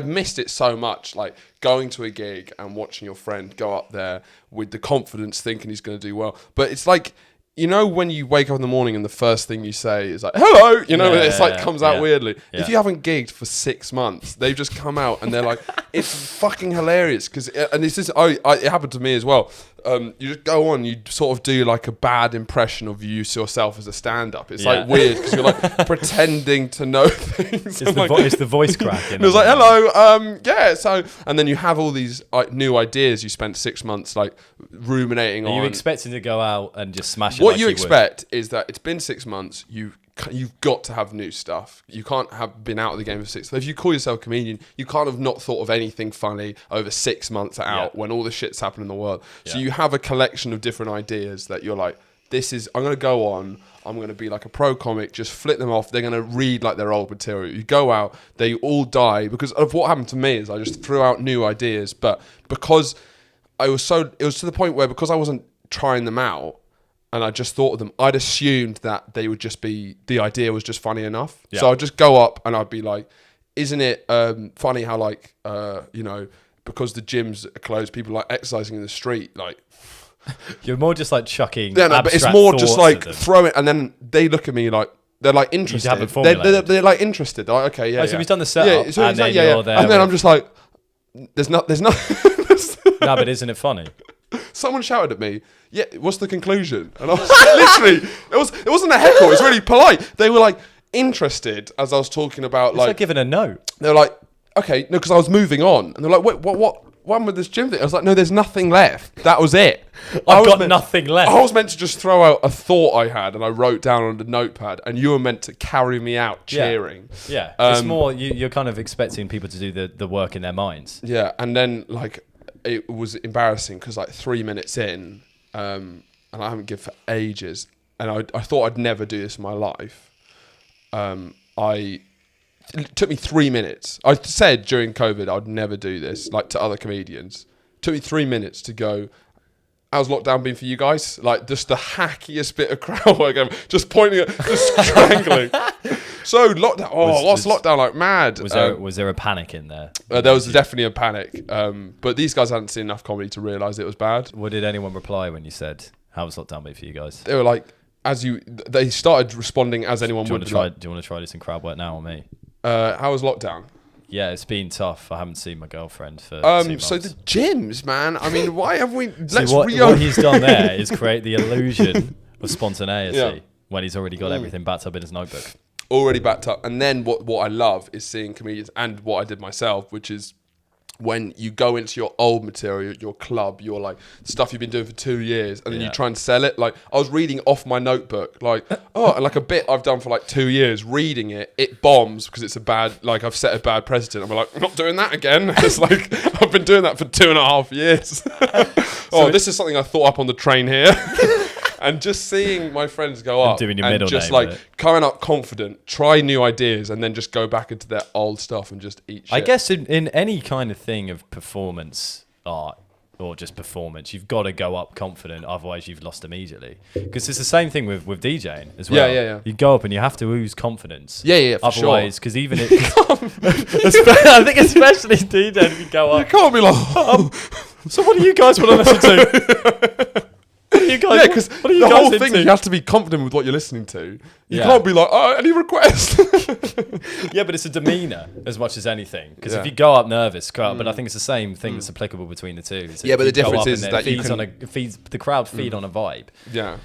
missed it so much, like going to a gig and watching your friend go up there with the confidence thinking he's going to do well, but it's like, you know, when you wake up in the morning and the first thing you say is like, hello, you know, it's like comes out weirdly. Yeah. If you haven't gigged for 6 months, they've just come out and they're like, it's fucking hilarious. And this is, it happened to me as well. You just go on, you sort of do like a bad impression of yourself as a stand-up. It's like weird because you're like pretending to know things. It's the voice crack. It was like, hello, yeah. So, and then you have all these new ideas you spent 6 months like ruminating on. Are you expecting to go out and just smash it? What like you would? expect is that it's been 6 months. You've got to have new stuff. You can't have been out of the game for 6 months. If you call yourself a comedian, you can't have not thought of anything funny over 6 months out when all the shit's happening in the world. So you have a collection of different ideas that you're like, I'm going to go on. I'm going to be like a pro comic, just flip them off. They're going to read like their old material. You go out, they all die because of what happened to me is I just threw out new ideas. But because it was to the point where because I wasn't trying them out, and I just thought of them, I'd assumed that they would just be, the idea was just funny enough. Yeah. So I'd just go up and I'd be like, isn't it funny how like, you know, because the gyms are closed, people like exercising in the street, like. You're more just like chucking. Yeah, no, but it's more just like throw it, and then they look at me like, they're like interested. They're like interested. They're like, okay, yeah. So we've done the setup, so and then you're there. And then I'm just like, there's no. No, but isn't it funny? Someone shouted at me, yeah, what's the conclusion? And I was literally, it wasn't a heckle, it was really polite. They were like interested as I was talking about it's like giving a note. They were like, okay, no, because I was moving on. And they're like, wait, what one with this gym thing? I was like, no, there's nothing left. That was it. I've got nothing left. I was meant to just throw out a thought I had and I wrote down on the notepad, and you were meant to carry me out cheering. Yeah. It's more, you're kind of expecting people to do the work in their minds. Yeah, and then like, it was embarrassing because like 3 minutes in, and I haven't given for ages, and I thought I'd never do this in my life. It took me 3 minutes. I said during COVID I'd never do this, like to other comedians. It took me 3 minutes to go, how's lockdown been for you guys? Like just the hackiest bit of crowd work ever. Just pointing at, just strangling. So lockdown, what's lockdown like? Mad. Was there a panic in there? There was definitely a panic. But these guys hadn't seen enough comedy to realise it was bad. What did anyone reply when you said, how was lockdown been for you guys? They were like, they started responding as anyone would. Do you want to try this in crowd work now or me? How was lockdown? Yeah, it's been tough. I haven't seen my girlfriend for 2 months. So the gyms, man. I mean, why have we? What he's done there is create the illusion of spontaneity when he's already got everything backed up in his notebook. Already backed up. And then what I love is seeing comedians, and what I did myself, which is when you go into your old material, your club, your like stuff you've been doing for 2 years, and then you try and sell it. Like I was reading off my notebook, like and like a bit I've done for like 2 years, reading it bombs because it's a bad, like I've set a bad precedent. I'm like, I'm not doing that again. It's like I've been doing that for 2.5 years. This is something I thought up on the train here. And just seeing my friends go up doing your and middle just name like coming up confident, try new ideas, and then just go back into their old stuff and just eat shit. I guess in any kind of thing of performance art or just performance, you've got to go up confident, otherwise you've lost immediately. Because it's the same thing with DJing as well. Yeah. You go up and you have to ooze confidence. Yeah, for otherwise, sure. because even if I think especially DJing, if you go up, you can't be like, so what do you guys want to listen to? What do you guys Yeah, because what are you the guys whole thing, into? you have to be confident with what you're listening to. You Yeah. can't be like, oh, any request? Yeah, but it's a demeanor as much as anything. Because Yeah. if you go up nervous, but I think it's the same thing that's applicable between the two. is Yeah, but if the you go difference up is and that it you feeds can- on the crowd feed on a vibe. Yeah.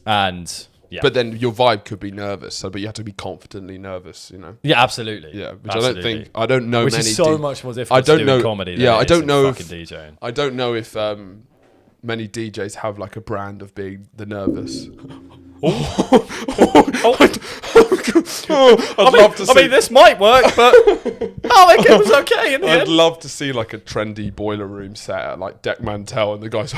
And yeah, But then your vibe could be nervous, so but you have to be confidently nervous, you know. yeah, absolutely. Yeah, which Absolutely. I don't know Which many is so D- much more difficult I don't to do know in comedy. Yeah, I don't know fucking DJing. I don't know if many DJs have like a brand of being the nervous. I'd love to see. I mean, this might work, but it was okay in the I'd end. love to see like a trendy boiler room set at like Deck Mantel, and the guys.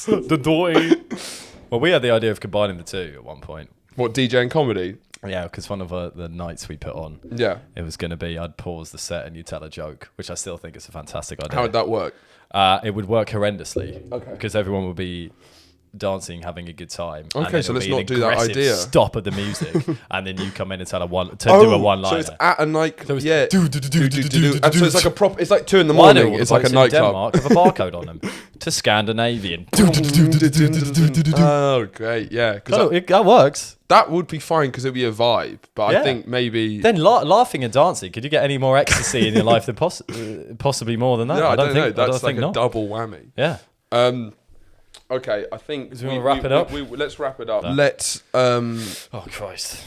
The door. Well, we had the idea of combining the two at one point. What, DJ and comedy? Yeah, because one of the nights we put on, Yeah. it was going to be I'd pause the set and you tell a joke, which I still think is a fantastic idea. How would that work? It would work horrendously. Okay. Because everyone would be dancing, having a good time. and Okay, then so it'll let's be an not do that aggressive idea. Stop of the music, and then you come in and tell do a one-liner. So it's at a night. So it's Yeah. do, do, do, do, do, do, do, And so do. it's like a prop. It's like 2 in the Why do morning. all the It's like a boats in nightclub. Denmark with a barcode on them to Scandinavian. Oh, great! Yeah, because That works. that would be fine because it'd be a vibe. But Yeah. I think maybe. Then laughing and dancing. Could you get any more ecstasy in your life than possibly more than that? No, I don't know. think. That's I don't like think a not. double whammy. Yeah. Okay, I think. Do you wanna wrap it up? Let's wrap it up. No. Let's Oh Christ.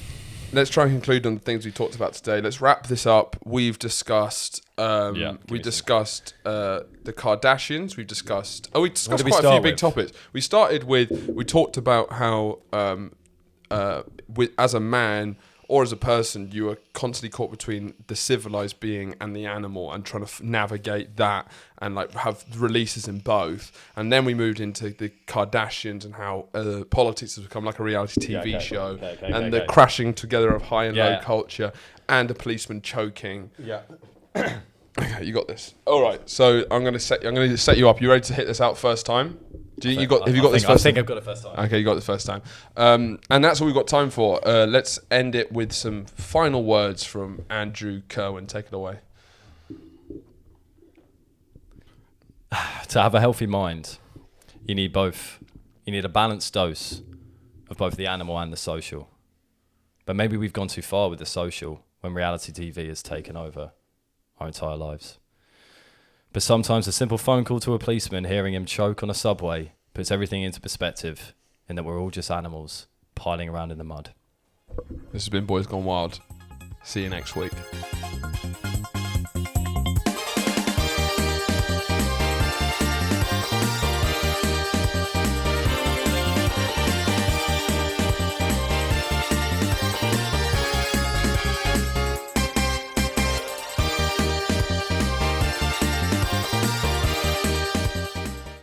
let's try and conclude on the things we talked about today. Let's wrap this up. We've discussed. We discussed the Kardashians. We've discussed. We discussed did we quite a few start big with? topics. We started with. We talked about how, as a man or as a person, you are constantly caught between the civilized being and the animal, and trying to navigate that and like have releases in both. And then we moved into the Kardashians and how politics has become like a reality TV show, and the crashing together of high and low Yeah. culture, and a policeman choking. Yeah. Okay, you got this. All right, so I'm gonna set you up. You ready to hit this out first time? Have you got this first? I think I've got it first time. Okay, you got it the first time. And that's all we've got time for. Let's end it with some final words from Andrew Kerwin. Take it away. To have a healthy mind, you need both. You need a balanced dose of both the animal and the social. But maybe we've gone too far with the social when reality TV has taken over our entire lives. But sometimes a simple phone call to a policeman, hearing him choke on a subway, puts everything into perspective in that we're all just animals piling around in the mud. This has been Boys Gone Wild. See you next week.